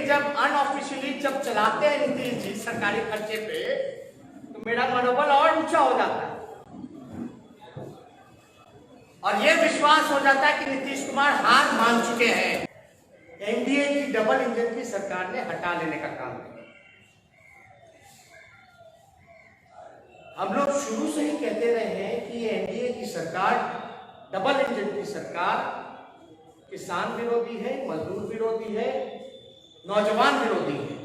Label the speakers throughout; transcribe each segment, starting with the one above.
Speaker 1: लेकिन जब अनऑफिशियली जब चलाते हैं नीतीश जी सरकारी खर्चे पे तो मेरा मनोबल और ऊंचा हो जाता है और यह विश्वास हो जाता है कि नीतीश कुमार हार मान चुके हैं। एनडीए की डबल इंजन की सरकार ने हटा लेने का काम किया। हम लोग शुरू से ही कहते रहे हैं कि एनडीए की सरकार डबल इंजन की सरकार किसान विरोधी है, मजदूर विरोधी है, नौजवान विरोधी है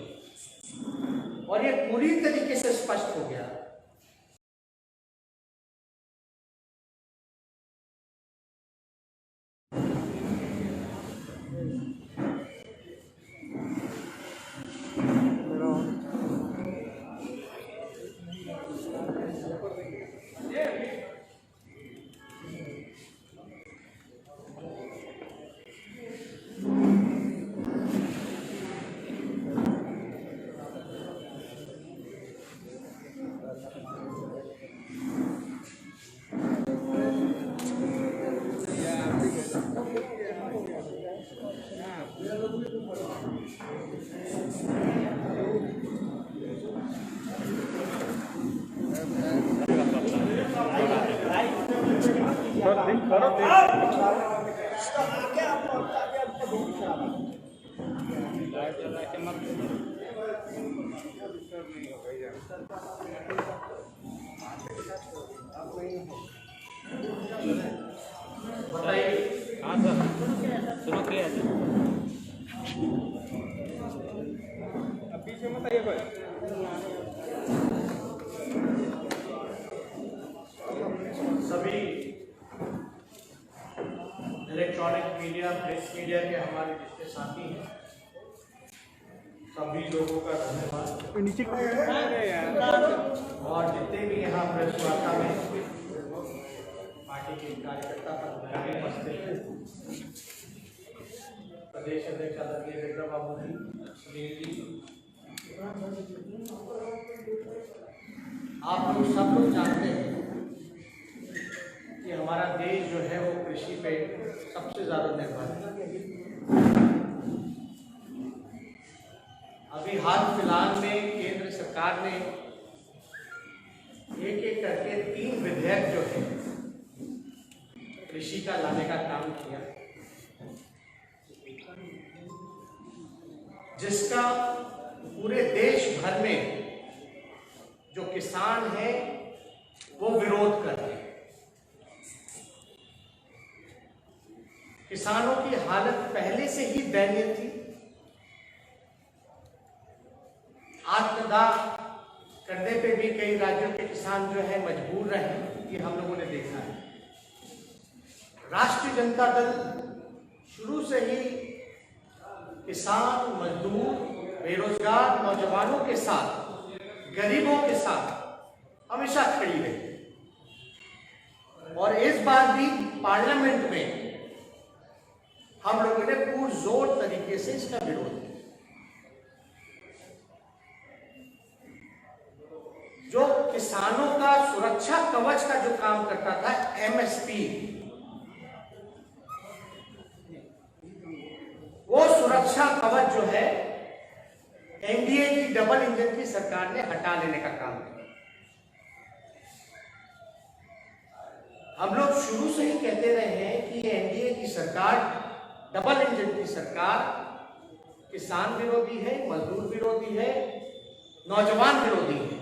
Speaker 1: और ये पूरी तरीके से स्पष्ट हो गया।
Speaker 2: हाँ सर शुरू किया पीछे मत आइए कोई।
Speaker 1: सभी इलेक्ट्रॉनिक मीडिया, प्रेस मीडिया के हमारे जितने साथी हैं सभी लोगों का धन्यवाद।
Speaker 2: नीचे
Speaker 1: और जितने भी यहाँ प्रेस वार्ता में पार्टी के कार्यकर्ता पदाधिकारी उपस्थित हैं, प्रदेश अध्यक्ष आदरणीय विक्रम बाबू जी, सुनील जी, आप लोग सब लोग जानते हैं कि हमारा देश जो है वो कृषि पे सबसे ज्यादा निर्भर है। अभी हाल फिलहाल में केंद्र सरकार ने एक एक करके 3 विधेयक जो है कृषि का लाने का काम किया, जिसका पूरे देश भर में जो किसान है वो विरोध कर रहे हैं। किसानों की हालत पहले से ही दयनीय थी। आत्मदाह करने पे भी कई राज्यों के किसान जो है मजबूर रहे, ये हम लोगों ने देखा है। राष्ट्रीय जनता दल शुरू से ही किसान, मजदूर, बेरोजगार, नौजवानों के साथ, गरीबों के साथ हमेशा खड़ी रही और इस बार भी पार्लियामेंट में हम लोगों ने पुरजोर तरीके से इसका विरोध किया। जो किसानों का सुरक्षा कवच का जो काम करता था एमएसपी, वो सुरक्षा कवच जो है एनडीए की डबल इंजन की सरकार ने हटा लेने का काम किया। हम लोग शुरू से ही कहते रहे हैं कि एनडीए की सरकार डबल इंजन की सरकार किसान विरोधी है, मजदूर विरोधी है, नौजवान विरोधी है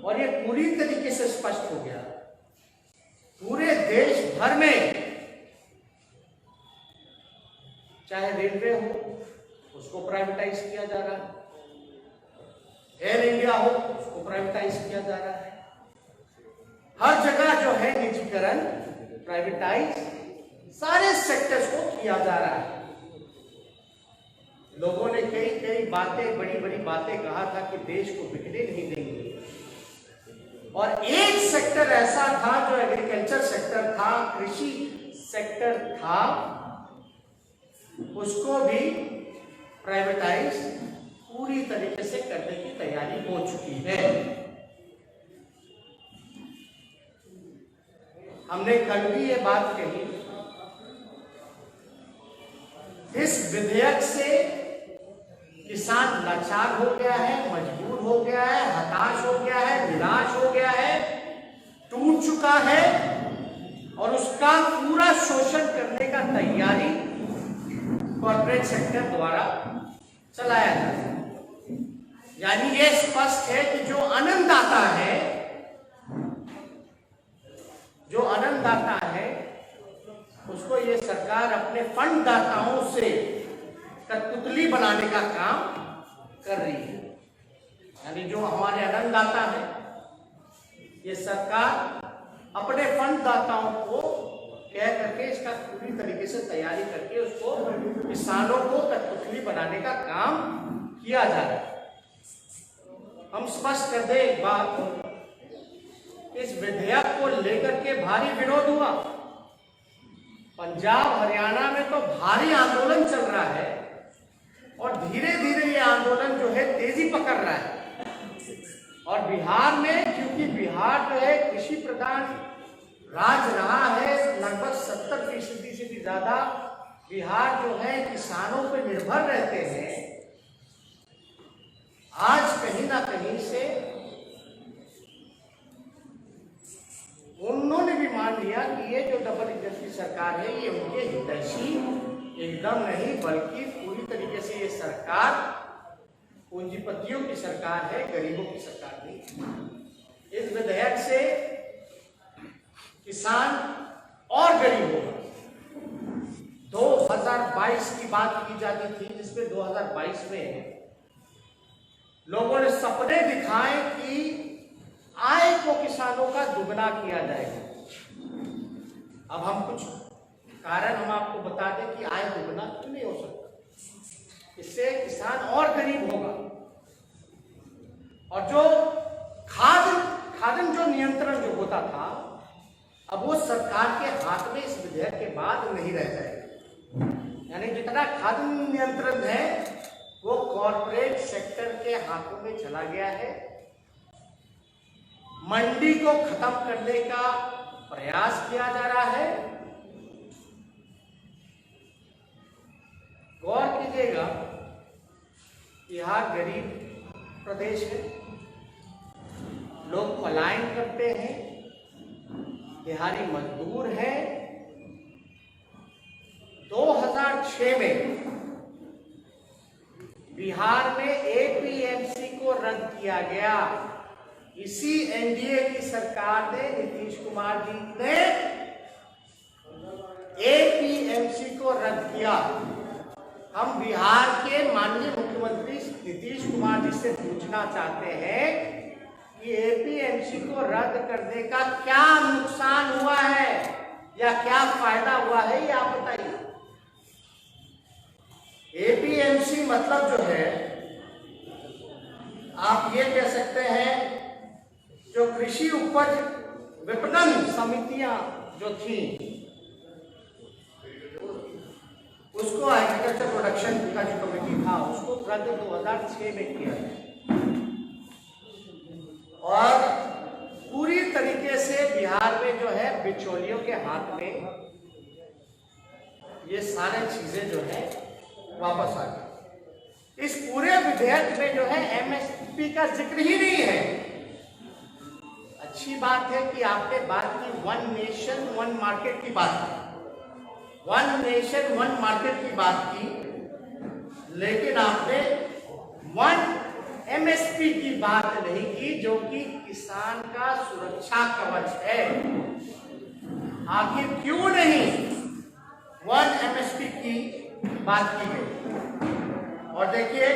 Speaker 1: और ये पूरी तरीके से स्पष्ट हो गया। पूरे देश भर में चाहे रेलवे हो उसको प्राइवेटाइज किया जा रहा है, एयर इंडिया हो उसको प्राइवेटाइज किया जा रहा है, हर जगह जो है निजीकरण, प्राइवेटाइज, सारे सेक्टर्स को किया जा रहा है। लोगों ने कई कई बातें, बड़ी बड़ी बातें कहा था कि देश को बिकने नहीं देंगे और एक सेक्टर ऐसा था जो एग्रीकल्चर सेक्टर था, कृषि सेक्टर था, उसको भी प्राइवेटाइज पूरी तरीके से करने की तैयारी हो चुकी है। हमने कल भी ये बात कही, इस विधेयक से किसान लाचार हो गया है, मजबूर हो गया है, हताश हो गया है, निराश हो गया है, टूट चुका है और उसका पूरा शोषण करने का तैयारी कॉर्पोरेट सेक्टर द्वारा चलाया जाता है। यानी ये स्पष्ट है कि जो अन्नदाता है, उसको ये सरकार अपने फंड दाताओं से कठपुतली बनाने का काम कर रही है। यानी जो हमारे अन्नदाता है, ये सरकार अपने फंड दाताओं को कह करके इसका पूरी तरीके से तैयारी करके उसको किसानों को कठपुतली बनाने का काम किया जा रहा है। हम स्पष्ट कर दें एक बात, इस विधेयक को लेकर के भारी विरोध हुआ। पंजाब हरियाणा में तो भारी आंदोलन चल रहा है और धीरे धीरे ये आंदोलन जो है तेजी पकड़ रहा है। और बिहार में, क्योंकि बिहार जो है कृषि प्रधान राज्य रहा है, लगभग 70% से भी ज्यादा बिहार जो है किसानों पर निर्भर रहते हैं। आज कहीं ना कहीं से उन्होंने भी मान लिया कि ये जो डबल इंजन की सरकार है ये उनके हितैषी एकदम नहीं, बल्कि पूरी तरीके से ये सरकार पूंजीपतियों की सरकार है, गरीबों की सरकार नहीं। इस विधेयक से किसान और गरीब होगा। 2022 की बात की जाती थी, जिसमें 2022 में लोगों ने सपने दिखाए कि आय को किसानों का दुगना किया जाएगा। अब हम कुछ कारण हम आपको बता दें कि आय दुगना क्यों नहीं हो सकता। इससे किसान और गरीब होगा और जो खाद्य जो नियंत्रण जो होता था, अब वो सरकार के हाथ में इस विधेयक के बाद नहीं रह जाएगा। यानी जितना खाद्य नियंत्रण है वो कॉर्पोरेट सेक्टर के हाथों में चला गया है। मंडी को खत्म करने का प्रयास किया जा रहा है। गौर कीजिएगा, बिहार गरीब प्रदेश है, लोग पलायन करते हैं, बिहारी मजदूर हैं। 2006 में बिहार में एपीएमसी को रद्द किया गया। इसी एनडीए की सरकार ने, नीतीश कुमार जी ने एपीएमसी को रद्द किया। हम बिहार के माननीय मुख्यमंत्री नीतीश कुमार जी से पूछना चाहते हैं कि एपीएमसी को रद्द करने का क्या नुकसान हुआ है या क्या फायदा हुआ है, ये आप बताइए। एपीएमसी मतलब जो है, आप ये कह सकते हैं, जो कृषि उपज विपणन समितियां जो थी, उसको एग्रीकल्चर प्रोडक्शन का जो कमेटी था, उसको रद्द 2006 में किया और पूरी तरीके से बिहार में जो है बिचौलियों के हाथ में ये सारे चीजें जो है वापस आ गई। इस पूरे विधेयक में जो है एमएसपी का जिक्र ही नहीं है। अच्छी बात है कि आपने बात की वन नेशन वन मार्केट की बात की, वन नेशन वन मार्केट की बात की, लेकिन आपने वन एमएसपी की बात नहीं की, जो कि किसान का सुरक्षा कवच है। आखिर क्यों नहीं वन एमएसपी की बात की गई? और देखिए,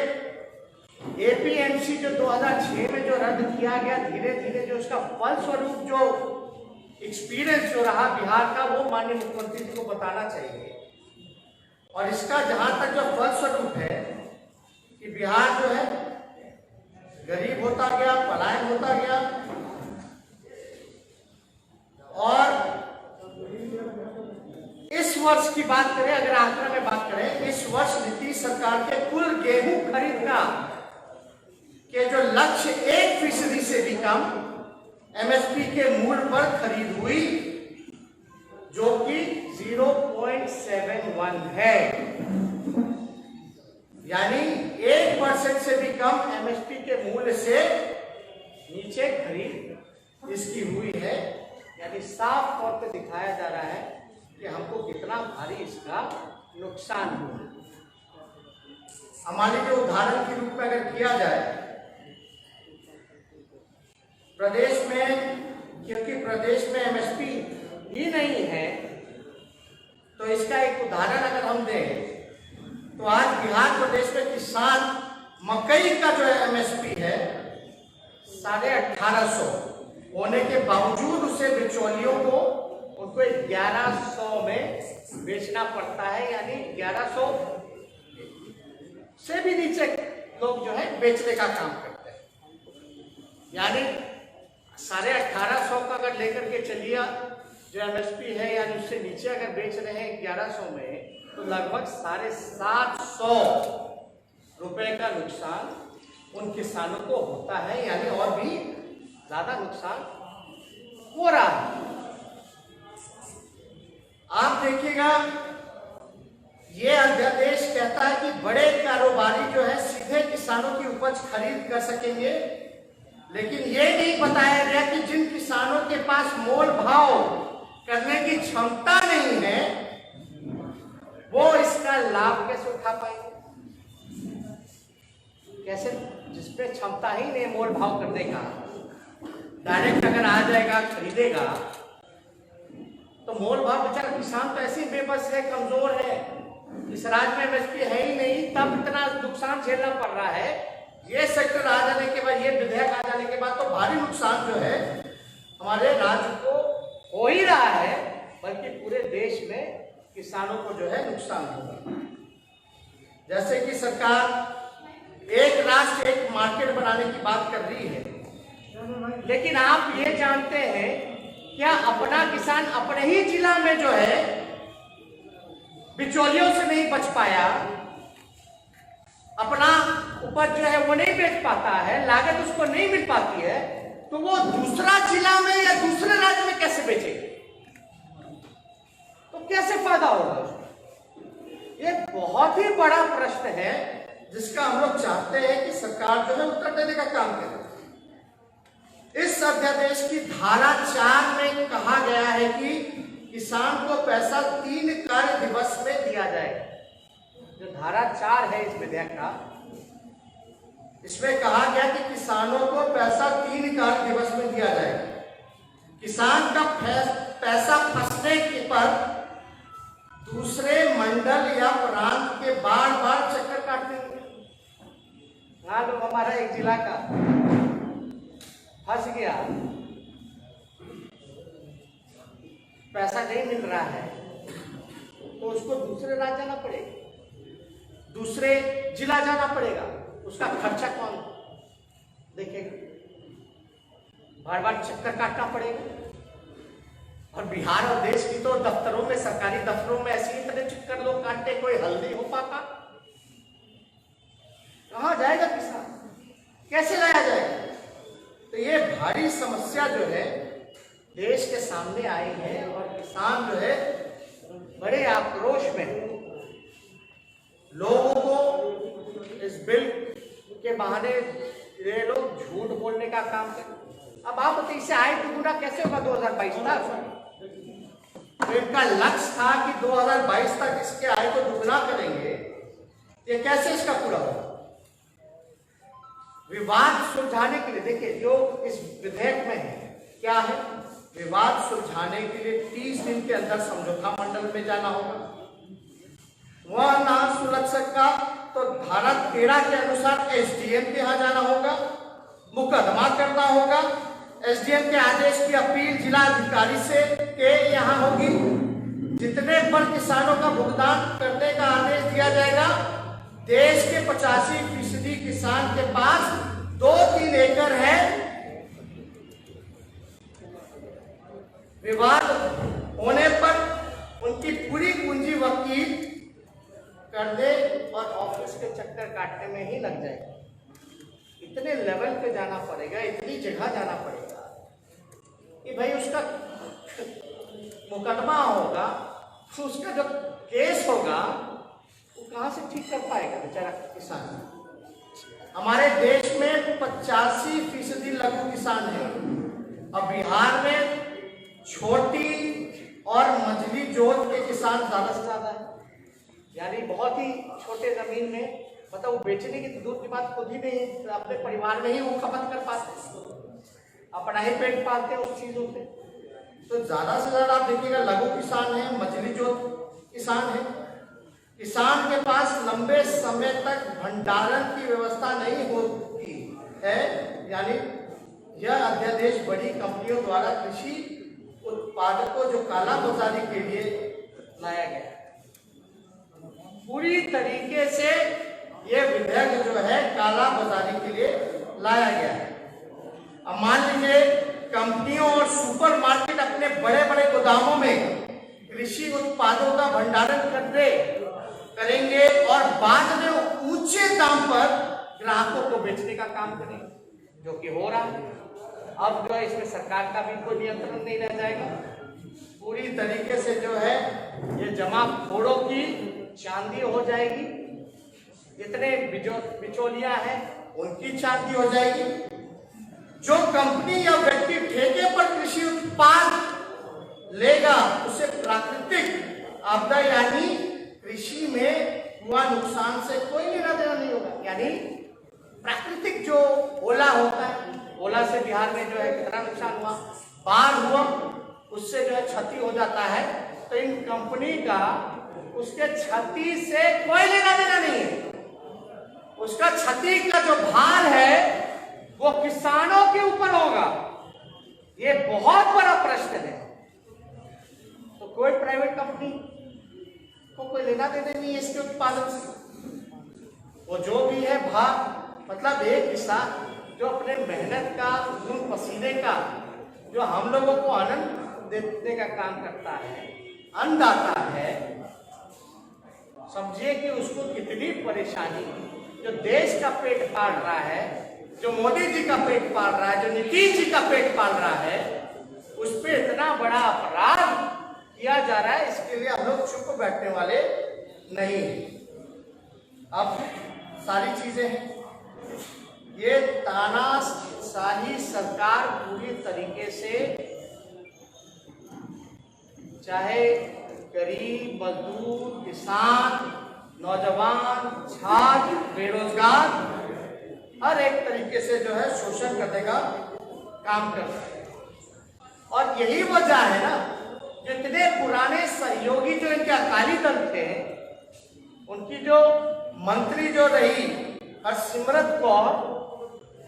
Speaker 1: एपीएमसी जो 2006 में जो रद्द किया गया, धीरे धीरे जो उसका फलस्वरूप जो एक्सपीरियंस जो रहा बिहार का, वो माननीय मुख्यमंत्री जी को बताना चाहिए। और इसका जहां तक जो फलस्वरूप है कि बिहार जो है गरीब होता गया, पलायन होता गया। और इस वर्ष की बात करें, अगर आंकड़ा में बात करें, इस वर्ष नीतीश सरकार के कुल गेहूं खरीद का के जो लक्ष्य 1% से भी कम एमएसपी के मूल्य पर खरीद हुई, जो कि 0.71 है। यानी 1% से भी कम एमएसपी के मूल्य से नीचे खरीद इसकी हुई है। यानी साफ तौर पे दिखाया जा रहा है कि हमको कितना भारी इसका नुकसान हुआ। हमारे जो उदाहरण के रूप में अगर किया जाए, प्रदेश में, क्योंकि प्रदेश में एमएसपी ही नहीं है, तो इसका एक उदाहरण अगर हम दें तो आज बिहार प्रदेश में किसान मकई का जो एमएसपी है 1850 होने के बावजूद उसे बिचौलियों को उनको 1100 में बेचना पड़ता है। यानी 1100 से भी नीचे लोग जो है बेचने का काम करते हैं। यानी 1850 का अगर लेकर के चलिए जो एमएसपी है, यानी उससे नीचे अगर बेच रहे हैं 1100 में, तो लगभग 750 रुपए का नुकसान उन किसानों को होता है। यानी और भी ज्यादा नुकसान हो रहा है। आप देखिएगा, ये अध्यादेश कहता है कि बड़े कारोबारी जो है सीधे किसानों की उपज खरीद कर सकेंगे, लेकिन ये नहीं बताया गया कि जिन किसानों के पास मोल भाव करने की क्षमता नहीं है वो इसका लाभ कैसे उठा पाएंगे। कैसे, जिसपे क्षमता ही नहीं मोल भाव करने का, डायरेक्ट अगर आ जाएगा खरीदेगा, तो मोल भाव बेचारा किसान तो ऐसे ही बेबस है, कमजोर है, इस राज्य में एमएसपी है ही नहीं, तब इतना नुकसान झेलना पड़ रहा है। ये सेक्टर आ जाने के बाद, ये विधेयक आ जाने के बाद तो भारी नुकसान जो है हमारे राज्य को हो ही रहा है, बल्कि पूरे देश में किसानों को जो है नुकसान होगा। जैसे कि सरकार एक राष्ट्र एक मार्केट बनाने की बात कर रही है, लेकिन आप ये जानते हैं क्या अपना किसान अपने ही जिला में जो है बिचौलियों से नहीं बच पाया, अपना उपज जो है वो नहीं बेच पाता है, लागत उसको नहीं मिल पाती है, तो वो दूसरा जिला में या दूसरे राज्य में कैसे बेचेगा, तो कैसे फायदा होगा। ये बहुत ही बड़ा प्रश्न है जिसका हम लोग चाहते हैं कि सरकार जो है उत्तर देने का काम करे। इस अध्यादेश की धारा 4 में कहा गया है कि किसान को पैसा 3 कार्य दिवस में दिया जाएगा। जो धारा 4 है इस विधेयक का, इसमें कहा गया कि किसानों को पैसा 3 कार्य दिवस में दिया जाएगा। किसान का पैसा फंसने के पर दूसरे मंडल या प्रांत के बार बार चक्कर काटते हुए, हाँ लोग हमारा एक जिला का फंस गया, पैसा नहीं मिल रहा है, तो उसको दूसरे राज्य जाना पड़ेगा, दूसरे जिला जाना पड़ेगा, उसका खर्चा कौन देखेगा, बार बार चक्कर काटना पड़ेगा। और बिहार और देश की तो दफ्तरों में, सरकारी दफ्तरों में ऐसे इतने चक्कर लोग काटते, कोई हल नहीं हो पाता। कहां जाएगा किसान, कैसे लाया जाएगा। तो ये भारी समस्या जो है देश के सामने आई है और किसान जो है बड़े आक्रोश में है। लोगों को इस बिल के बहाने ये लोग झूठ बोलने का काम करते। अब आप बताइए इससे आय दुगुना कैसे होगा 2022 तक। तो इनका लक्ष्य था कि 2022 तक इसके आय को दुगना करेंगे, ये कैसे इसका पूरा होगा। विवाद सुलझाने के लिए देखिए जो इस विधेयक में है क्या है, विवाद सुलझाने के लिए 30 दिन के अंदर समझौता मंडल में जाना होगा। वह ना सुलझ सका तो धारा 13 के अनुसार एसडीएम के यहाँ जाना होगा, मुकदमा करना होगा। एसडीएम के आदेश की अपील जिला अधिकारी से के यहाँ होगी। जितने पर किसानों का भुगतान करने का आदेश दिया जाएगा, देश के 85% किसान के पास 2-3 एकड़ है, विवाद होने पर उनकी पूरी पूंजी वकील कर दे और ऑफिस के चक्कर काटने में ही लग जाएगा। इतने लेवल पे जाना पड़ेगा, इतनी जगह जाना पड़ेगा कि भाई उसका मुकदमा होगा, तो उसका जो केस होगा वो कहाँ से ठीक कर पाएगा बेचारा किसान? हमारे देश में 85% लघु किसान है। अब बिहार में छोटी और मझली जोत के किसान ज्यादा से ज्यादा है, यानी बहुत ही छोटे जमीन में, मतलब वो बेचने की दूर की बात खुद ही नहीं है, तो अपने परिवार में ही वो खपत कर पाते, अपना ही पेट पालते हैं उस चीजों से। तो ज्यादा से ज्यादा आप देखिएगा लघु किसान है, मझली जोत किसान है। किसान के पास लंबे समय तक भंडारण की व्यवस्था नहीं होती है, यानी यह अध्यादेश बड़ी कंपनियों द्वारा कृषि उत्पादकों जो काला बाजारी के लिए लाया गया है। पूरी तरीके से यह विधेयक जो है काला बाजारी के लिए लाया गया है। अब मान लीजिए कंपनियों और सुपरमार्केट अपने बड़े बड़े गोदामों में कृषि उत्पादों का भंडारण करेंगे और बाद में ऊंचे दाम पर ग्राहकों को बेचने का काम करेंगे, जो कि हो रहा है। अब जो है इसमें सरकार का भी कोई नियंत्रण नहीं रह जाएगा। पूरी तरीके से जो है ये जमाखोरों की चांदी हो जाएगी, जितने बिचौलिया हैं उनकी चांदी हो जाएगी। जो कंपनी या व्यक्ति ठेके पर कृषि उत्पाद लेगा उसे प्राकृतिक आपदा यानी कृषि में हुआ नुकसान से कोई लेना देना नहीं होगा। यानी प्राकृतिक जो ओला होता है, ओला से बिहार में जो है कितना नुकसान हुआ, बाढ़ हुआ, उससे जो है क्षति हो जाता है, तो इन कंपनी का उसके क्षति से कोई लेना देना नहीं है। उसका क्षति का जो भार है वो किसानों के ऊपर होगा। ये बहुत बड़ा प्रश्न है। तो कोई प्राइवेट कंपनी को कोई लेना देना नहीं है इसके उत्पादन से। वो जो भी है भाग, मतलब एक किसान जो अपने मेहनत का, खून पसीने का, जो हम लोगों को आनंद देने का काम करता है, अन्नदाता है, समझिए कि उसको कितनी परेशानी, जो देश का पेट पाल रहा है, जो मोदी जी का पेट पाल रहा है, जो नीतीश जी का पेट पाल रहा है, उस पर इतना बड़ा अपराध किया जा रहा है। इसके लिए हम लोग चुप बैठने वाले नहीं। अब सारी चीजें हैं, ये तानाशाही सरकार पूरी तरीके से, चाहे गरीब, मजदूर, किसान, नौजवान, छात्र, बेरोजगार, हर एक तरीके से जो है शोषण करने का काम कर रहा है। और यही वजह है ना, जितने पुराने सहयोगी जो इनके अकाली दल थे, उनकी जो मंत्री जो रही हरसिमरत कौर,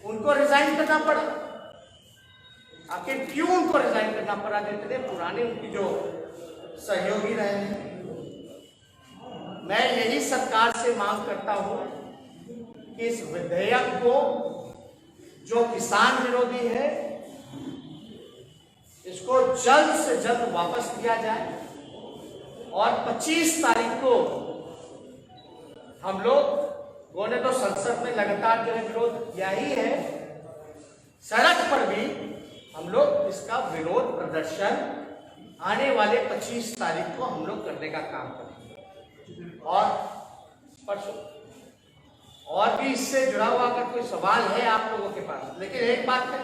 Speaker 1: उनको रिजाइन करना पड़ा। आखिर क्यों उनको रिजाइन करना पड़ा? जितने पुराने उनकी जो सहयोगी रहे हैं। मैं यही सरकार से मांग करता हूं कि इस विधेयक को, जो किसान विरोधी है, इसको जल्द से जल्द वापस लिया जाए और 25 तारीख को हम लोगों ने तो संसद में लगातार जो है विरोध किया ही है, सड़क पर भी हम लोग इसका विरोध प्रदर्शन आने वाले 25 तारीख को हम लोग करने का काम करेंगे। और परसों और भी इससे जुड़ा हुआ अगर कोई सवाल है आप लोगों के पास, लेकिन एक बात है,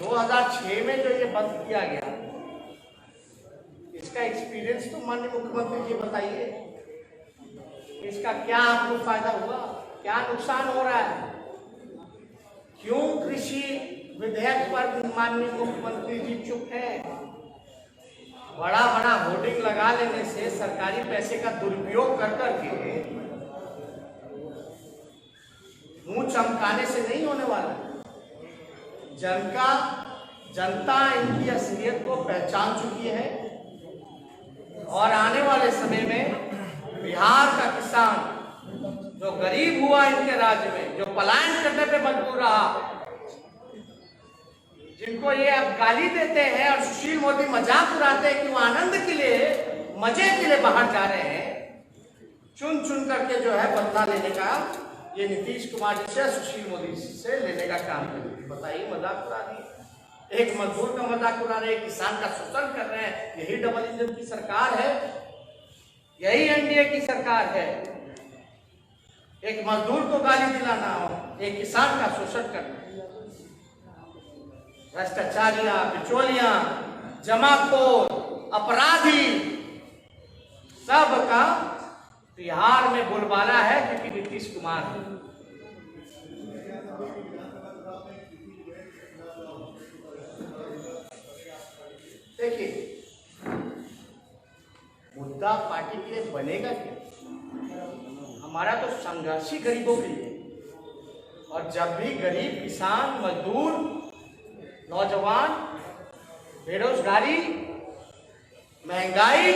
Speaker 1: 2006 में जो ये बंद किया गया, इसका एक्सपीरियंस तो माननीय मुख्यमंत्री जी बताइए, इसका क्या आपको फायदा हुआ, क्या नुकसान हो रहा है? क्यों कृषि विधेयक पर माननीय मुख्यमंत्री जी चुप है? बड़ा बड़ा होर्डिंग लगा लेने से, सरकारी पैसे का दुरुपयोग कर करके मुंह चमकाने से नहीं होने वाला। जनता इनकी असलियत को पहचान चुकी है और आने वाले समय में बिहार का किसान जो गरीब हुआ इनके राज्य में, जो पलायन करने पे मजबूर रहा, जिनको ये अब गाली देते हैं और सुशील मोदी मजाक उड़ाते हैं कि वो आनंद के लिए, मजे के लिए बाहर जा रहे हैं, चुन चुन करके जो है बदला लेने का ये नीतीश कुमार जी से, सुशील मोदी से लेने का काम कर रहे हैं। बताइए, मजाक उड़ा रही है, एक मजदूर का मजाक उड़ा रहे हैं, किसान का शोषण कर रहे हैं। यही डबल इंजन की सरकार है। यही एनडीए की सरकार है। एक मजदूर को गाली दिलाना और एक किसान का शोषण करना, भ्रष्टाचारियां, बिचौलियां, जमाखोर, अपराधी, सबका बिहार में बोलबाला है क्योंकि नीतीश कुमार है। देखिए, मुद्दा पार्टी के लिए बनेगा क्या? हमारा तो संघर्ष ही गरीबों के लिए, और जब भी गरीब, किसान, मजदूर, नौजवान, बेरोजगारी, महंगाई,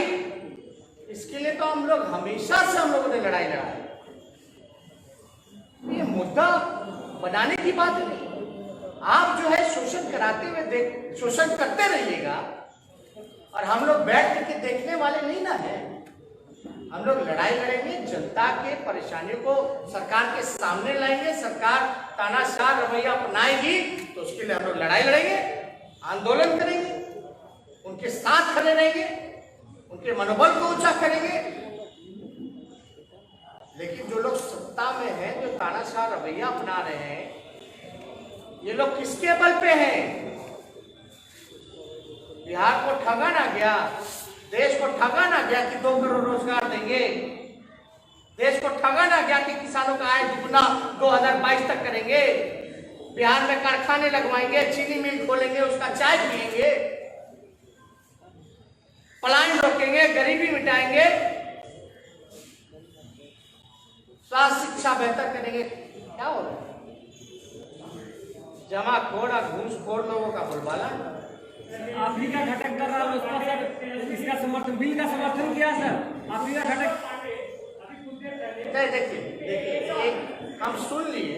Speaker 1: इसके लिए तो हम लोग हमेशा से हम लोगों ने लड़ाई लड़ा। ये मुद्दा बनाने की बात नहीं। आप जो है शोषण कराते हुए शोषण करते रहिएगा और हम लोग बैठ करके देखने वाले नहीं ना है। हम लोग लड़ाई लड़ेंगे, जनता के परेशानियों को सरकार के सामने लाएंगे। सरकार तानाशाह रवैया अपनाएगी तो उसके लिए हम लोग लड़ाई लड़ेंगे, आंदोलन करेंगे, उनके साथ खड़े रहेंगे, उनके मनोबल को ऊंचा करेंगे। लेकिन जो लोग सत्ता में हैं, जो तानाशाह रवैया अपना रहे हैं, ये लोग किसके बल पे हैं? बिहार को ठगा ना गया, देश को ठगा ना गया कि 2 करोड़ रोजगार देंगे, देश को ठगा ना गया कि किसानों का आय दुगना 2022 तक करेंगे, बिहार में कारखाने लगवाएंगे, चीनी मिल खोलेंगे, उसका चाय पिएंगे, पलायन रोकेंगे, गरीबी मिटाएंगे, स्वास्थ्य शिक्षा बेहतर करेंगे। क्या हो रहा है? जमाखोर और घूसखोर लोगों का बोलबाला।
Speaker 2: आप ही का घटक कर रहा है उसका सर, इसका समर्थन, बिल का समर्थन किया सर। आप ही का घटक
Speaker 1: देखिए एक हम सुन लिए,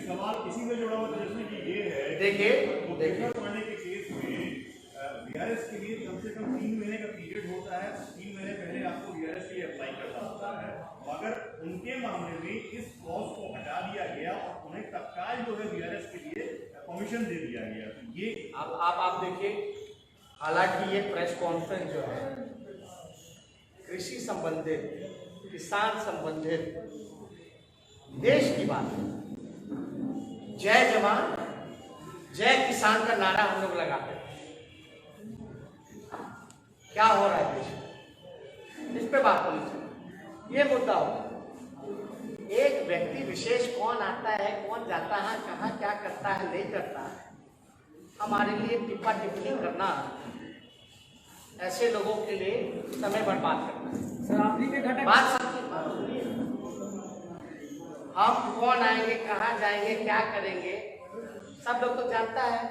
Speaker 3: सवाल इसी में जुड़ा हुआ था जिसमें कि ये है,
Speaker 1: देखिए
Speaker 3: पांडे के केस में वीआरएस के लिए कम से कम 3 महीने का पीरियड होता है। 3 महीने पहले आपको वीआरएस के लिए अप्लाई करना होता है, मगर उनके मामले में इस क्लॉज को हटा दिया गया और उन्हें तत्काल जो है वीआरएस के लिए परमिशन दे दिया गया। तो ये
Speaker 1: अब आप देखिए, हालांकि ये प्रेस कॉन्फ्रेंस जो है कृषि संबंधित, किसान संबंधित, देश की बात है। जय जवान जय किसान का नारा हम लोग लगाते हैं। क्या हो रहा है देश में, इस पे बात होनी चाहिए। ये मुद्दा हो, एक व्यक्ति विशेष कौन आता है, कौन जाता है, कहाँ क्या करता है, नहीं करता है, हमारे लिए टिप्पा टिप्पणी करना ऐसे लोगों के लिए समय बर्बाद करना है।
Speaker 2: सर आप ही के घटक
Speaker 1: बात समझिए, हम कौन आएंगे, कहाँ जाएंगे, क्या करेंगे, सब लोग तो जानता है।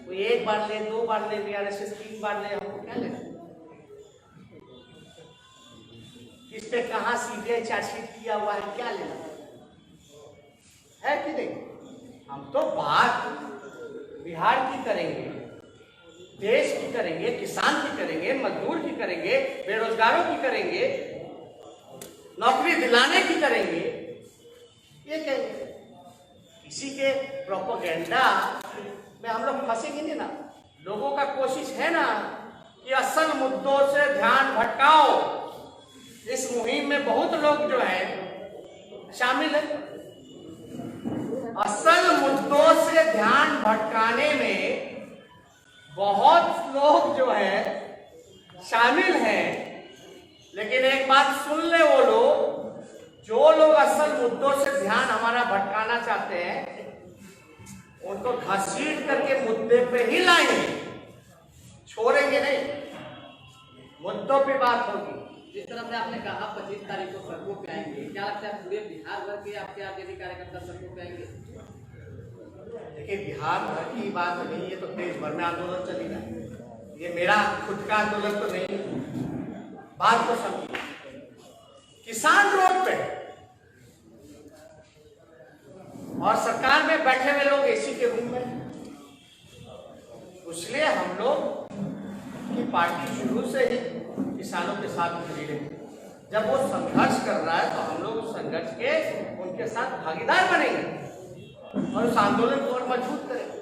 Speaker 1: कोई 1 बार ले, 2 बार ले, वीआरएस 3 बार ले, हमको क्या लेना? इस पे कहाँ सीबीआई चार्जशीट किया हुआ है, क्या लेना है कि नहीं? हम तो बात बिहार की करेंगे, देश की करेंगे, किसान की करेंगे, मजदूर की करेंगे, बेरोजगारों की करेंगे, नौकरी दिलाने की करेंगे। ये कहेंगे किसी के प्रोपेगेंडा में हम लोग फंसेंगे नहीं ना। लोगों का कोशिश है ना कि असल मुद्दों से ध्यान भटकाओ। इस मुहिम में बहुत लोग जो है शामिल है। असल मुद्दों से ध्यान भटकाने में बहुत लोग जो है शामिल हैं। लेकिन एक बात सुन ले, वो लोग जो लोग असल मुद्दों से ध्यान हमारा भटकाना चाहते हैं, उनको घसीट करके मुद्दे पे ही लाएंगे, छोड़ेंगे नहीं। मुद्दों पे बात होगी।
Speaker 4: जिस तरह से आपने कहा 25 तारीख को सड़कों पे आएंगे, क्या लगता है पूरे बिहार भर के आपके आरजेडी कार्यकर्ता सड़कों पे आएंगे?
Speaker 1: देखिए, बिहार भर की बात नहीं है तो देश भर में आंदोलन चलेगा। ये मेरा खुद का आंदोलन तो नहीं। बात को समझिए, किसान रोड पे और सरकार में बैठे हुए लोग एसी के रूम में। इसलिए हम लोग की पार्टी शुरू से ही किसानों के साथ खड़ी रही। जब वो संघर्ष कर रहा है तो हम लोग उस संघर्ष के उनके साथ भागीदार बनेंगे और उस आंदोलन को और मजबूत करेंगे।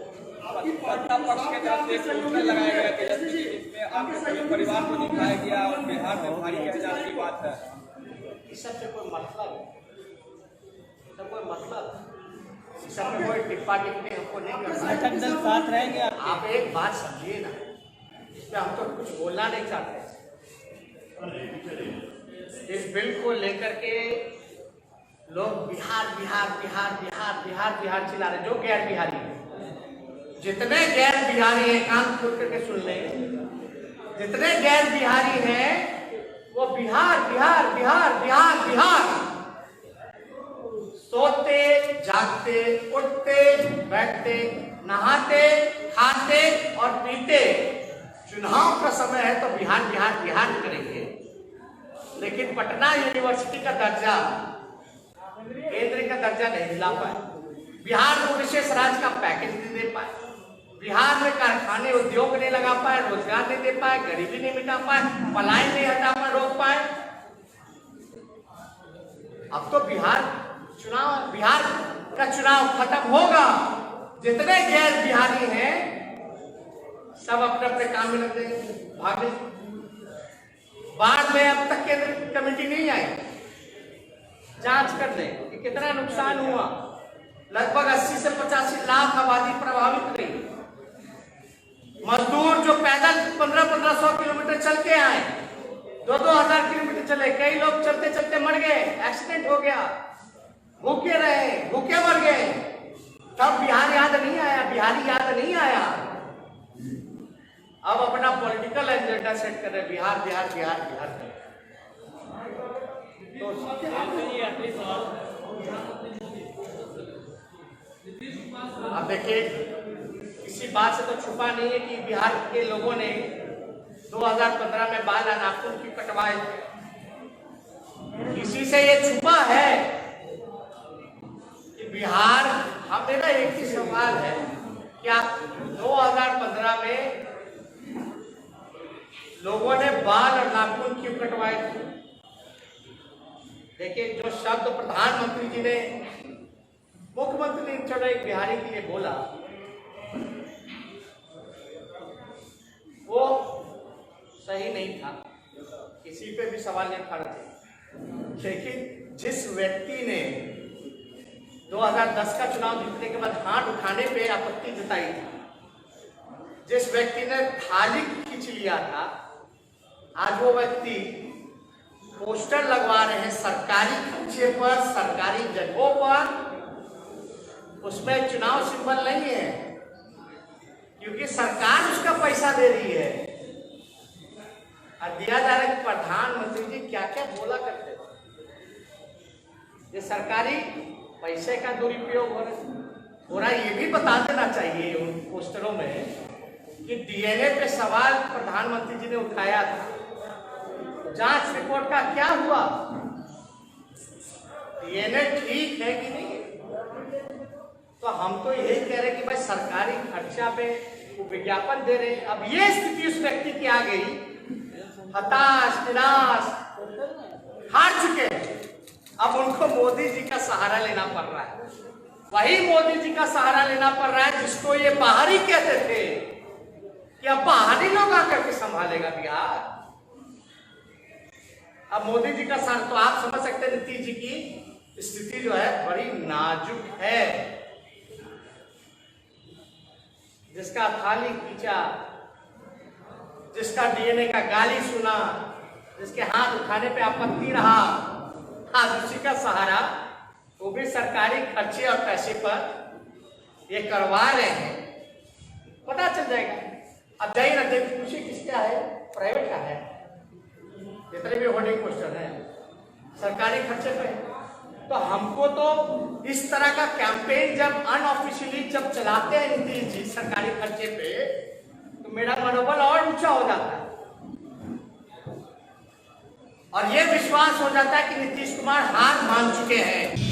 Speaker 5: सत्ता पक्ष के तरफ से पोस्टर लगाए गए थे जिसमें आपके सभी परिवार को दिखाया गया और बिहार में भारी एहसास की बात है।
Speaker 1: इस सब से कोई मतलब इस सब में कोई टिप्पा टिप्पणी हमको नहीं करना।
Speaker 5: साथ रहेंगे
Speaker 1: आप एक बात समझिए ना, इसमें हम तो कुछ बोलना नहीं चाहते। इस बिल को लेकर के लोग बिहार बिहार बिहार बिहार बिहार बिहार चिल्ला रहे, जो गैर बिहारी है, जितने गैर बिहारी हैं कान खोल करके सुन लें, जितने गैर बिहारी हैं वो बिहार बिहार बिहार बिहार बिहार सोते जागते उठते बैठते नहाते खाते और पीते, चुनाव का समय है तो बिहार बिहार बिहार करेंगे। लेकिन पटना यूनिवर्सिटी का दर्जा केंद्र का दर्जा नहीं दिला पाए, बिहार को विशेष राज्य का पैकेज नहीं दे पाए, बिहार में कारखाने उद्योग नहीं लगा पाए, रोजगार नहीं दे पाए, गरीबी नहीं मिटा पाए, पलायन नहीं हटा पाए, रोक पाए। अब तो बिहार का चुनाव खत्म होगा, जितने गैर बिहारी हैं सब अपने अपने काम में लग जाएंगे, भागे। बाढ़ में अब तक केंद्र कमेटी नहीं आई, जांच कर दे कि कितना नुकसान हुआ। लगभग 80 से 85 लाख आबादी प्रभावित रही। मजदूर जो पैदल 1500 किलोमीटर चल के आए, 2000 किलोमीटर चले, कई लोग चलते चलते मर गए, एक्सीडेंट हो गया, भूखे रहे, भूखे मर गए। तब बिहार याद नहीं आया, बिहारी याद नहीं आया। अब अपना पॉलिटिकल एजेंडा सेट कर रहे, बिहार बिहार बिहार बिहार कर। तो अब देखिए, किसी बात से तो छुपा नहीं है कि बिहार के लोगों ने 2015 में बाल नाखून की कटवाए। किसी से ये छुपा है कि बिहार, हम मेरा एक ही सवाल है, क्या 2015 में लोगों ने बाल और नाखून क्यों कटवाए थे? देखिए, जो शब्द प्रधानमंत्री जी ने मुख्यमंत्री ने चलो एक बिहारी के लिए बोला, वो सही नहीं था, किसी पे भी सवाल नहीं खड़ा थे। लेकिन जिस व्यक्ति ने 2010 का चुनाव जीतने के बाद हाथ उठाने पे आपत्ति जताई थी, जिस व्यक्ति ने थाली खींच लिया था, आज वो व्यक्ति पोस्टर लगवा रहे हैं सरकारी खर्चे पर, सरकारी जगहों पर। उसमें चुनाव सिंबल नहीं है, क्योंकि सरकार उसका पैसा दे रही है। और दिया जा रहा है कि प्रधानमंत्री जी क्या क्या बोला करते थे। ये सरकारी पैसे का दुरुपयोग हो रहा है। ये भी बता देना चाहिए उन पोस्टरों में कि डीएनए पे सवाल प्रधानमंत्री जी ने उठाया था, जांच रिपोर्ट का क्या हुआ? डीएनए ठीक है कि नहीं? तो हम तो यही कह रहे हैं कि भाई सरकारी खर्चा पे वो विज्ञापन दे रहे हैं। अब ये स्थिति उस व्यक्ति की आ गई, हताश निराश, हार चुके हैं। अब उनको मोदी जी का सहारा लेना पड़ रहा है। वही मोदी जी का सहारा लेना पड़ रहा है जिसको ये बाहरी कहते थे कि अब बाहरी लोग आकर के संभालेगा बिहार। अब मोदी जी का सहारा, तो आप समझ सकते हैं नीतीश जी की स्थिति जो है बड़ी नाजुक है। जिसका थाली खींचा, जिसका डीएनए का गाली सुना, जिसके हाथ उठाने पे आपत्ति रहा, आज उसी का सहारा, वो भी सरकारी खर्चे और पैसे पर ये करवा रहे हैं। पता चल जाएगा। अब जाइए ना, देख पूछिए किसका है, प्राइवेट का है, जितने भी होर्डिंग पोस्टर हैं सरकारी खर्चे पे। तो हमको तो इस तरह का कैंपेन जब अनऑफिशियली जब चलाते हैं नीतीश जी सरकारी खर्चे पे, तो मेरा मनोबल और ऊंचा हो जाता है और ये विश्वास हो जाता है कि नीतीश कुमार हार मान चुके हैं।